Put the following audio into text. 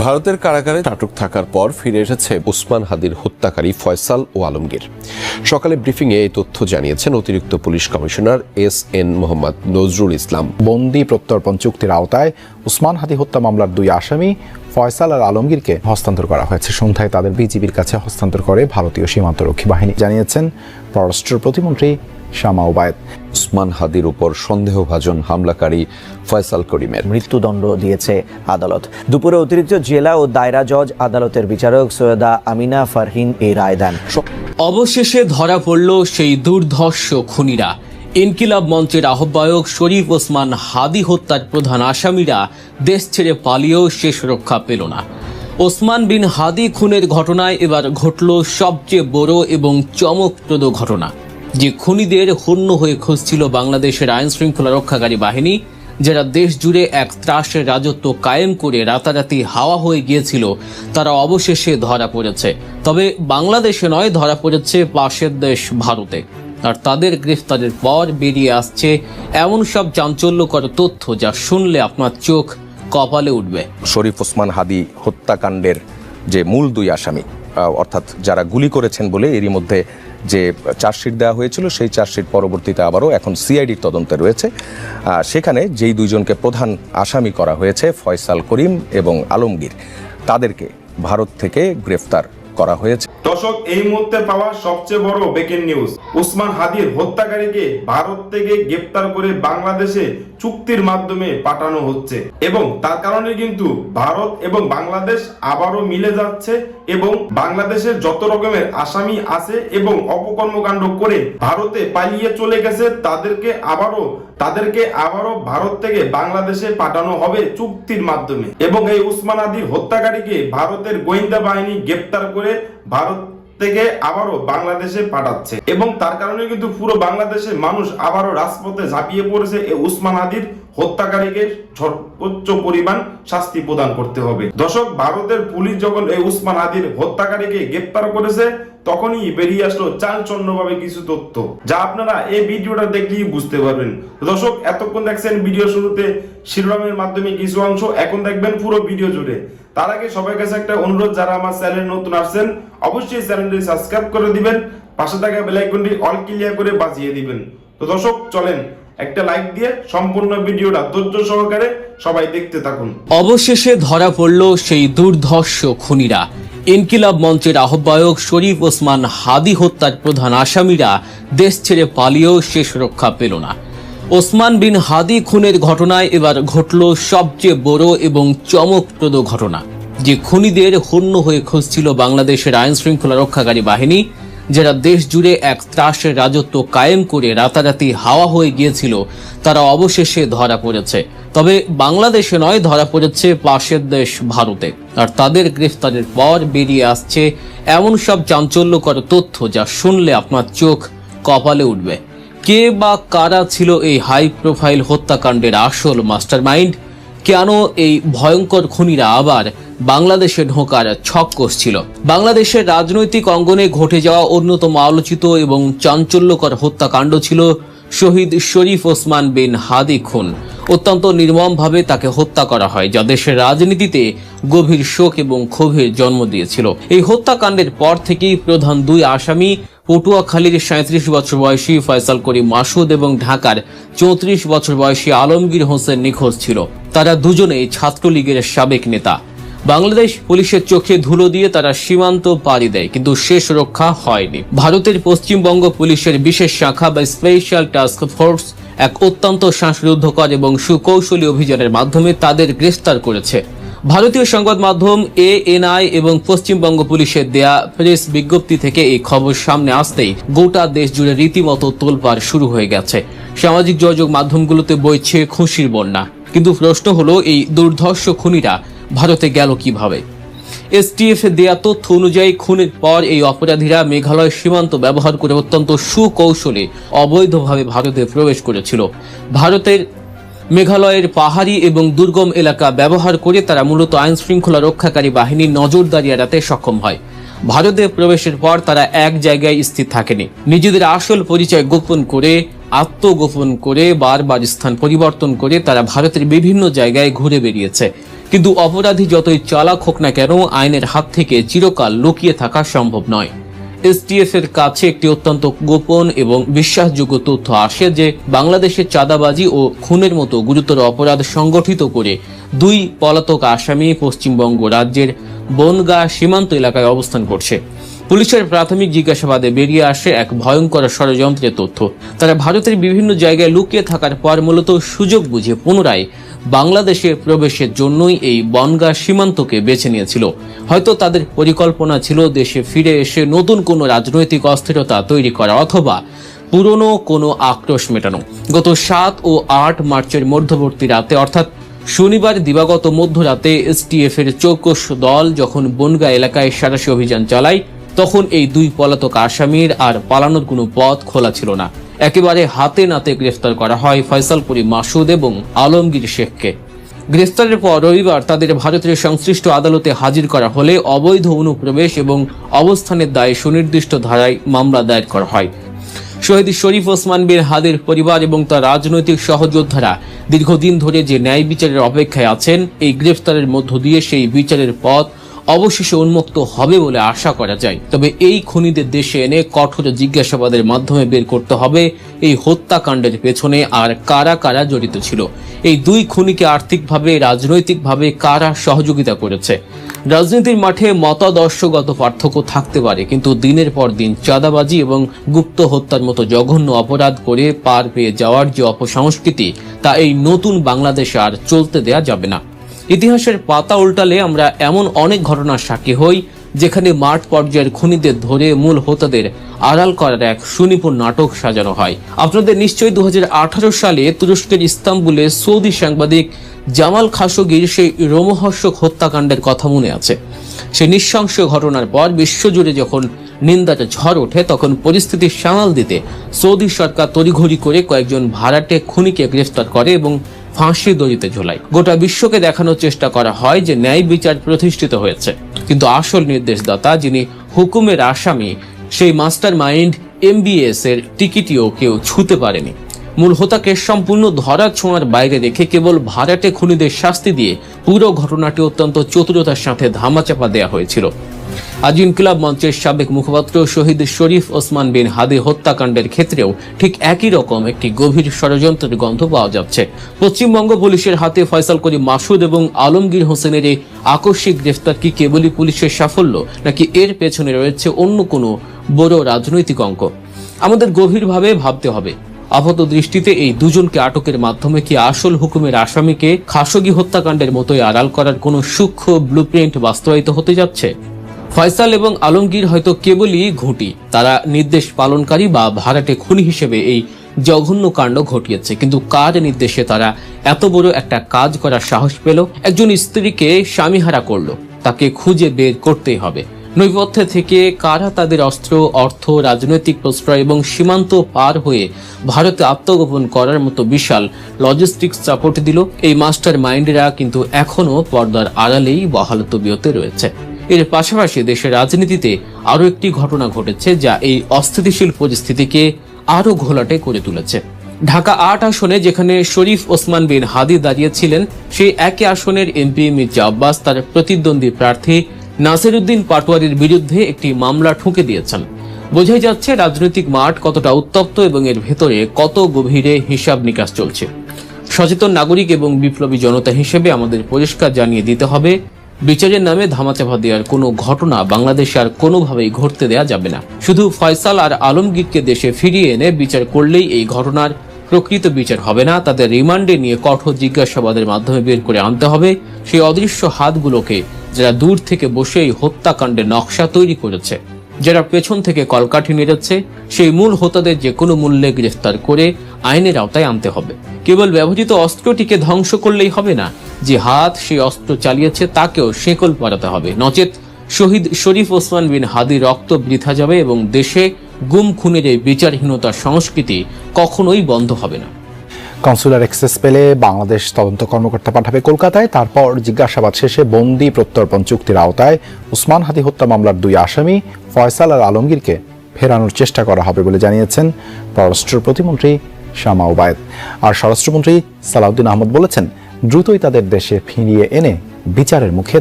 ভারতের কারাগারে আটক থাকার পর ফিরে এসেছে ওসমান হাদির হত্যাকারী ফয়সাল ও আলমগীর। সকালে ব্রিফিংয়ে এই তথ্য জানিয়েছেন অতিরিক্ত police commissioner S N. Mohammad Nazrul Islam. বন্দি প্রত্যর্পণ চুক্তির আওতায় ওসমান হাদি হত্যা মামলার 2 আসামি ফয়সাল আর আলমগীরকে হস্তান্তর করা হয়েছে। সন্ধ্যায় তাদের বিজিবির কাছে হস্তান্তর করে ভারতীয় সীমান্তরক্ষী বাহিনী, জানিয়েছেন পররাষ্ট্র প্রতিমন্ত্রী শামা ওবায়েদ। ওসমান হাদির উপর সন্দেহভাজন হামলাকারী ফয়সাল করিমের মৃত্যুদণ্ড দিয়েছে আদালত। দুপুরে অতিরিক্ত জেলা ও দায়রা জজ আদালতের বিচারক সৈয়দা আমিনা ফারহিন এই রায় দেন। অবশেষে ধরা পড়ল সেই দুর্ধর্ষ খুনিরা। ইনকিলাব মঞ্চের আহ্বায়ক শরীফ ওসমান হাদি হত্যার প্রধান আসামিরা দেশ ছেড়ে পালিয়েও শেষ রক্ষা পেল না। ওসমান বিন হাদি খুনের ঘটনায় এবার ঘটল সবচেয়ে বড় এবং চমকপ্রদ ঘটনা, যে খুনিদের হন্য হয়ে খুঁজছিল বাংলাদেশের আইন শৃঙ্খলা রক্ষাকারী বাহিনী, যারা দেশ জুড়ে এক ত্রাসের রাজত্ব কায়েম করে রাতারাতি হাওয়া হয়ে গিয়েছিল, তারা অবশেষে ধরা পড়েছে। তবে বাংলাদেশে নয়, ধরা পড়েছে পাশের দেশ ভারতে। আর তাদের গ্রেফতারের পর বেরিয়ে আসছে এমন সব চাঞ্চল্যকর তথ্য যা শুনলে আপনার চোখ কপালে উঠবে। শরীফ ওসমান হাদি হত্যাকাণ্ডের যে মূল 2 আসামি, অর্থাৎ যারা গুলি করেছেন বলে এরই মধ্যে যে চার্জশিট দেওয়া হয়েছিল, সেই চার্জশিট পরবর্তীতে আবারও এখন সিআইডির তদন্তে রয়েছে। সেখানে যেই 2 জনকে প্রধান আসামি করা হয়েছে, ফয়সাল করিম এবং আলমগীর, তাদেরকে ভারত থেকে গ্রেফতার করা হয়েছে। দর্শক, এই মুহূর্তে পাওয়া সবচেয়ে বড় ব্রেকিং নিউজ, ওসমান হাদির হত্যাকারীকে ভারত থেকে গ্রেফতার করে বাংলাদেশে চুক্তির মাধ্যমে পাঠানো হচ্ছে এবং তার কারণে কিন্তু ভারত এবং বাংলাদেশ আবারও মিলে যাচ্ছে এবং বাংলাদেশের যত রকমের আসামি আছে এবং অপকর্মকাণ্ড করে ভারতে পালিয়ে চলে গেছে তাদেরকে আবারও ভারত থেকে বাংলাদেশে পাঠানো হবে চুক্তির মাধ্যমে। এবং এই ওসমান হাদির হত্যাকারীকে ভারতের গোয়েন্দা বাহিনী গ্রেফতার করে ভারত থেকে আবারও বাংলাদেশে পাঠাচ্ছে এবং তার কারণে কিন্তু পুরো বাংলাদেশের মানুষ আবারও রাজপথে ঝাঁপিয়ে পড়েছে এই ওসমান হাদির হত্যাকারীকে সর্বোচ্চ পরিমাণ শাস্তি প্রদান করতে হবে। দর্শক, ভারতের পুলিশ যখন এই ওসমান হাদির হত্যাকারীকে গ্রেফতার করেছে, তখনই বেরিয়ে আসলো চাঞ্চল্যভাবে কিছু তথ্য, যা আপনারা এই ভিডিওটা দেখলেই বুঝতে পারবেন। দর্শক, এতক্ষণ দেখছেন ভিডিও শুরুতে শিরোনামের মাধ্যমে কিছু অংশ, এখন দেখবেন পুরো ভিডিও জুড়ে। তার আগে সবার কাছে একটা অনুরোধ, যারা আমার চ্যানেলে নতুন আসছেন অবশ্যই চ্যানেলটি সাবস্ক্রাইব করে দিবেন, পাশে থাকা বেল আইকনটি অল ক্লিয়ার করে বাজিয়ে দিবেন। তো দর্শক, চলেন একটা লাইক দিয়ে সম্পূর্ণ ভিডিওটা ধৈর্য সহকারে সবাই দেখতে থাকুন। অবশেষে ধরা পড়ল সেই দুর্ধর্ষ খুনিরা। ইনকিলাব মঞ্চের আহ্বায়ক শরীফ ওসমান হাদি হত্যার প্রধান আসামিরা দেশ ছেড়ে পালিয়েও শেষ রক্ষা পেল না। ওসমান বিন হাদি খুনের ঘটনায় এবার ঘটল সবচেয়ে বড় এবং চমকপ্রদ ঘটনা, যে খুনিদের হন্য হয়ে খুঁজছিল বাংলাদেশের আইন শৃঙ্খলা রক্ষাকারী বাহিনী, যারা দেশ জুড়ে এক ত্রাসের রাজত্ব কায়েম করে রাতারাতি হাওয়া হয়ে গিয়েছিল, তারা অবশেষে ধরা পড়েছে। তবে বাংলাদেশে নয়, ধরা পড়েছে পাশের দেশ ভারতে। আর তাদের গ্রেফতারের পর বেরিয়ে আসছে এমন সব চাঞ্চল্যকর তথ্য যা শুনলে আপনার চোখ কপালে উঠবে। কে বা কারা ছিল এই হাই প্রোফাইল হত্যাকাণ্ডের আসল মাস্টারমাইন্ড? কেন এই ভয়ঙ্কর খুনিরা আবার বাংলাদেশে ঢোকার ছক কষছিল? বাংলাদেশের রাজনৈতিক অঙ্গনে ঘটে যাওয়া অন্যতম আলোচিত এবং চাঞ্চল্যকর হত্যাকাণ্ড ছিল শহীদ শরীফ ওসমান বিন হাদি খুন। অত্যন্ত নির্মমভাবে তাকে হত্যা করা হয়, যা দেশের রাজনীতিতে গভীর শোক এবং ক্ষোভের জন্ম দিয়েছিল। এই হত্যাকাণ্ডের পর থেকেই প্রধান 2 আসামি পটুয়াখালীর 37 বছর বয়সী ফয়সাল করিম মাসুদ এবং ঢাকার 34 বছর বয়সী আলমগীর হোসেন নিখোঁজ ছিল। তারা দুজনেই ছাত্রলীগের সাবেক নেতা। বাংলাদেশ পুলিশের চোখে ধুলো দিয়ে তারা সীমান্ত পাড়ি দেয়, কিন্তু শেষ রক্ষা হয়নি। ভারতের পশ্চিমবঙ্গ পুলিশের বিশেষ শাখা বা স্পেশাল টাস্ক ফোর্স এক অত্যন্ত শ্বাসরুদ্ধকর এবং সুকৌশলী অভিযানের মাধ্যমে তাদের গ্রেফতার করেছে। ভারতীয় সংবাদ মাধ্যম ANI এবং পশ্চিমবঙ্গ পুলিশের দেয়া প্রেস বিজ্ঞপ্তি থেকে এই খবর সামনে আসতেই গোটা দেশ জুড়ে রীতিমতো তোলপাড় শুরু হয়ে গেছে। সামাজিক যোগাযোগ মাধ্যমগুলোতে বইছে খুশির বন্যা। কিন্তু প্রশ্ন হলো, এই দুর্ধর্ষ খুনিরা ভারতে গেল কিভাবে? STF দেয়া তথ্য অনুযায়ী খুনের পর এই অপরাধীরা মেঘালয় সীমান্ত ব্যবহার করে অত্যন্ত সুকৌশলে অবৈধভাবে ভারতে প্রবেশ করেছিল। ভারতের মেঘালয়ের পাহাড়ি এবং দুর্গম এলাকা ব্যবহার করে তারা মূলত আইন শৃঙ্খলা রক্ষাকারী বাহিনীর নজরদারি এড়াতে সক্ষম হয়। ভারতে প্রবেশের পর তারা এক জায়গায় স্থির থাকেনি। নিজেদের আসল পরিচয় গোপন করে, আত্মগোপন করে, বারবার স্থান পরিবর্তন করে তারা ভারতের বিভিন্ন জায়গায় ঘুরে বেরিয়েছে। কিন্তু অপরাধী যতই চালাক হোক না কেন আইনের হাত থেকে চিরকাল লুকিয়ে থাকা সম্ভব নয়। এসটিএফ এর কাছে একটি অত্যন্ত গোপন এবং বিশ্বাসযোগ্য তথ্য আসে যে বাংলাদেশে চাঁদাবাজি ও খুনের মতো গুরুতর অপরাধ সংগঠিত করে দুই পলাতক আসামি পশ্চিমবঙ্গ রাজ্যের বনগাঁ সীমান্ত এলাকায় অবস্থান করছে। পুলিশের প্রাথমিক জিজ্ঞাসাবাদে বেরিয়ে আসে এক ভয়ঙ্কর ষড়যন্ত্রের তথ্য। তারা ভারতের বিভিন্ন জায়গায় লুকিয়ে থাকার পর মূলত সুযোগ বুঝে পুনরায় বাংলাদেশে প্রবেশের জন্যই এই বনগাঁ সীমান্তকে বেছে নিয়েছিল। হয়তো তাদের পরিকল্পনা ছিল দেশে ফিরে এসে নতুন কোনো রাজনৈতিক অস্থিরতা তৈরি করা অথবা পুরনো কোনো আক্রোশ মেটানো। গত 7 ও 8 মার্চের মধ্যবর্তী রাতে অর্থাৎ শনিবার দিবাগত মধ্যরাতে এসটিএফ এর চৌকস দল যখন বনগাঁ এলাকায় সাঁড়াশি অভিযান চালায় তখন এই দুই পলাতক আসামির আর পালানোর কোনো পথ খোলা ছিল না। একেবারে হাতে নাতে গ্রেফতার করা হয় ফয়সালপুরি মাসুদ এবং আলমগীর শেখকে। গ্রেফতারের পর রবিবার তাদের ভারতের সংশ্লিষ্ট আদালতে হাজির করা হলে অবৈধ অনুপ্রবেশ এবং অবস্থানের দায়ে সুনির্দিষ্ট ধারায় মামলা দায়ের করা হয়। শহীদ শরীফ ওসমান বিন হাদির পরিবার এবং তার রাজনৈতিক সহযোদ্ধারা দীর্ঘদিন ধরে যে ন্যায় বিচারের অপেক্ষায় আছেন, এই গ্রেফতারের মধ্য দিয়ে সেই বিচারের পথ অবশেষে উন্মুক্ত হবে বলে আশা করা যায়। তবে এই খুনিদের দেশে এনে কঠোর জিজ্ঞাসাবাদের মাধ্যমে বের করতে হবে এই হত্যাকাণ্ডের পেছনে আর কারা কারা জড়িত ছিল। এই দুই খুনিকে আর্থিকভাবে রাজনৈতিকভাবে কারা সহযোগিতা করেছে। রাজনীতির মাঠে মতাদর্শগত পার্থক্য থাকতে পারে, কিন্তু দিনের পর দিন চাঁদাবাজি এবং গুপ্ত হত্যার মতো জঘন্য অপরাধ করে পার পেয়ে যাওয়ার যে অপসংস্কৃতি, তা এই নতুন বাংলাদেশে আর চলতে দেয়া যাবে না। ইতিহাসের পাতা উল্টালে আমরা এমন অনেক ঘটনার সাক্ষী হই যেখানে মাঠ পর্যায়ের খুনিদের ধরে মূল হোতাদের আড়াল করার এক সুনিপুণ নাটক সাজানো হয়। আপনাদের নিশ্চয়ই 2018 সালে তুরস্কের ইস্তাম্বুলে সৌদি সাংবাদিক জামাল খাশোগির সেই রোমহর্ষক হত্যাকাণ্ডের কথা মনে আছে। সেই নৃশংস ঘটনার পর বিশ্বজুড়ে যখন নিন্দার ঝড় ওঠে, তখন পরিস্থিতি সামাল দিতে সৌদি সরকার তড়িঘড়ি করে কয়েকজন ভাড়াটে খুনিকে গ্রেফতার করে এবং ফাঁসি দড়িতে ঝোলায়। গোটা বিশ্বকে দেখানোর চেষ্টা করা হয় যে ন্যায় বিচার প্রতিষ্ঠিত হয়েছে, কিন্তু আসল নির্দেশদাতা, যিনি হুকুমের আসামি, সেই মাস্টার মাইন্ড MBS এর টিকিটিও কেউ ছুঁতে পারেনি। মূল হোতাকে সম্পূর্ণ ধরা ছোঁয়ার বাইরে রেখে কেবল ভাড়াটে খুনিদের শাস্তি দিয়ে পুরো ঘটনাটি অত্যন্ত চতুরতার সাথে ধামাচাপা দেওয়া হয়েছিল। আজ ইনকিলাব মঞ্চের সাবেক মুখপাত্র শহীদ শরীফ ওসমান বিন হাদি হত্যাকাণ্ডের ক্ষেত্রেও ঠিক একই রকম একটি গভীর ষড়যন্ত্রের গন্ধ পাওয়া যাচ্ছে। পশ্চিমবঙ্গ পুলিশের হাতে ফয়সালপুরি মাসুদ এবং আলমগীর হোসেনের এই আকস্মিক গ্রেফতার কি কেবলই পুলিশের সাফল্য, নাকি এর পেছনে রয়েছে অন্য কোনো বড় রাজনৈতিক অঙ্ক? আমাদের গভীরভাবে ভাবতে হবে। আপাত দৃষ্টিতে এই দুজনকে আটকের মাধ্যমে কি আসল হুকুমের আসামিকে খাশোগি হত্যাকাণ্ডের মতোই আড়াল করার কোনো সূক্ষ্ম ব্লুপ্রিন্ট বাস্তবায়িত হতে যাচ্ছে? ফয়সাল এবং আলমগীর হয়তো কেবলই ঘুঁটি, তারা নির্দেশ পালনকারী বা ভাড়াটে খুনি হিসেবে এই জঘন্য কাণ্ড ঘটিয়েছে। কিন্তু কার নির্দেশে তারা এত বড় একটা কাজ করার সাহস পেল? একজন স্ত্রীকে স্বামীহারা করলো, তাকে খুঁজে বের করতেই হবে। নৈপথ্যে থেকে কারা তাদের অস্ত্র, অর্থ, রাজনৈতিক প্রশ্রয় এবং সীমান্ত পার হয়ে ভারতে আত্মগোপন করার মতো বিশাল লজিস্টিক্স সাপোর্ট দিল? এই মাস্টার মাইন্ডেরা কিন্তু এখনো পর্দার আড়ালেই বহাল তবিয়তে রয়েছে। এর পাশাপাশি দেশের রাজনীতিতে আরো একটি ঘটনা ঘটেছে যা এই অস্থিতিশীল পরিস্থিতিকে আরো ঘোলাটে করে তুলেছে। ঢাকা 8 আসনে যেখানে শরীফ ওসমান বিন হাদি দাঁড়িয়েছিলেন, সেই একই আসনের এমপি মির্জা আব্বাস তার প্রতিদ্বন্দ্বী প্রার্থী নাসিরউদ্দিন পাটোয়ারির বিরুদ্ধে একটি মামলা ঠুকে দিয়েছেন। বোঝাই যাচ্ছে রাজনৈতিক মাঠ কতটা উত্তপ্ত এবং এর ভেতরে কত গভীরে হিসাব নিকাশ চলছে। সচেতন নাগরিক এবং বিপ্লবী জনতা হিসেবে আমাদের পরিষ্কার জানিয়ে দিতে হবে, বিচারের নামে ধামাচাপা দেওয়ার কোনো ঘটনা বাংলাদেশে আর কোনোভাবেই ঘটতে দেয়া যাবে না। শুধু ফয়সাল আর আলমগীরকে দেশে ফিরিয়ে এনে বিচার করলেই এই ঘটনার প্রকৃত বিচার হবে না। তাদের রিমান্ডে নিয়ে কঠোর জিজ্ঞাসাবাদের মাধ্যমে বের করে আনতে হবে সেই অদৃশ্য হাতগুলোকে, যারা দূর থেকে বসে এই হত্যাকাণ্ডের নকশা তৈরি করেছে, যারা পেছন থেকে কলকাঠি নেড়েছে। সেই মূল হোতাদের যে কোনো মূল্যে গ্রেফতার করে আইনের আওতায় আনতে হবে। কেবল ব্যবহৃত অস্ত্রটিকে ধ্বংস করলেই হবে না, যে হাত সেই অস্ত্র চালিয়েছে তাকেও শেকল পরাতে হবে, নচেত শহীদ শরীফ ওসমান বিন হাদি রক্ত বৃথা যাবে এবং দেশে গুম খুনের এই বিচারহীনতার সংস্কৃতি কখনোই বন্ধ হবে না। কনসুলার অ্যাক্সেস পেলে বাংলাদেশ তদন্ত কর্মকর্তা পাঠাবে কলকাতায়। তারপর জিজ্ঞাসাবাদ শেষে বন্দি প্রত্যর্পণ চুক্তির আওতায় ওসমান হাদি হত্যা মামলার 2 আসামি ফয়সাল আর আলমগীরকে ফেরানোর চেষ্টা করা হবে বলে জানিয়েছেন পররাষ্ট্র প্রতিমন্ত্রী শামা ওবায়েদ। আর স্বরাষ্ট্রমন্ত্রী সালাউদ্দিন আহমদ বলেছেন, দ্রুতই তাদের দেশে ফিরিয়ে এনে বিচারের মুখে